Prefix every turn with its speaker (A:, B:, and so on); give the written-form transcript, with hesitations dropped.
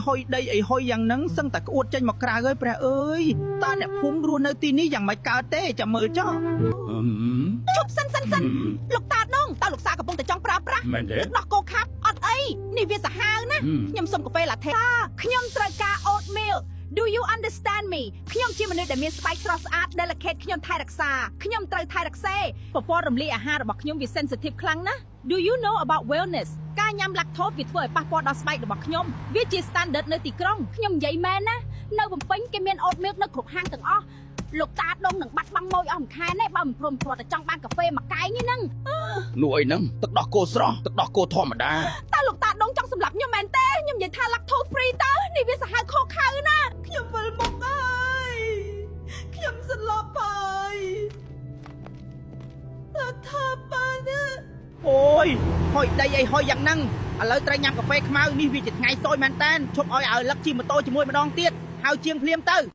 A: ហុយដីអីហុយយ៉ាងហ្នឹងសឹងតែក្អួតចេញមកក្រៅហើយព្រះអើយតើអ្នកភូមិរស់នៅទីនេះយ៉ាងម៉េចកើតទេចាំមើលចុះ
B: ជប់សិនលោកតាដងតើលោកសាកំពុងតែចង់ប្រើប្រាស់ដោះកូខាប់អត់អីនេះវាសាហាវណាខ្ញុំសុំកាហ្វេឡាថេខ្ញុំត្រូវការ oatmeal Do you understand me ខ្ញុំជាមនុស្សដែលមានស្បែកស្រស់ស្អាត delicate ខ្ញុំថែរក្សាខ្ញុំត្រូវថែរក្សាពពករំលាយអាហាររបស់ខ្ញុំវា sensitive ខ្លាំងណាស់ Do you know about wellness ការញ៉ាំ lactose វាធ្វើឲ្យប៉ះពាល់ដល់ស្បែករបស់ខ្ញុំវាជា standard នៅទីក្រុងខ្ញុំនិយាយមែនណានៅបំពេញគេមាន oatmeal នៅគ្រប់ហាងទាំងអស់លោកតាដងនឹងបាត់បង់ម៉ួយអស់មួយខែនេះបើមិនព្រមព្រាត់តែចង់បានកាហ្វេមួយកែងហ្នឹង
A: នោះអីហ្នឹងទឹកដោះគោស្រស់ទឹកដោះគោធម្មតា
B: តើលោកតាដងចង់សម្លាប់ខ្ញុំមែនទេខ្ញុំនិយាយថា lactose free តើនេះវាសាហាវខុសខៅណាខ្ញុំវិលមកហើយខ្ញុំសន្លប់ហើយថាបាន
A: អូយហុយដីអីហុយយ៉ាងហ្នឹងឥឡូវត្រូវញ៉ាំកាហ្វេខ្មៅនេះវាជាថ្ងៃសោយមែនតើឈប់ឲ្យលឹកជិះម៉ូតូជាមួយម្ដងទៀតហៅជាងភ្លាមទៅ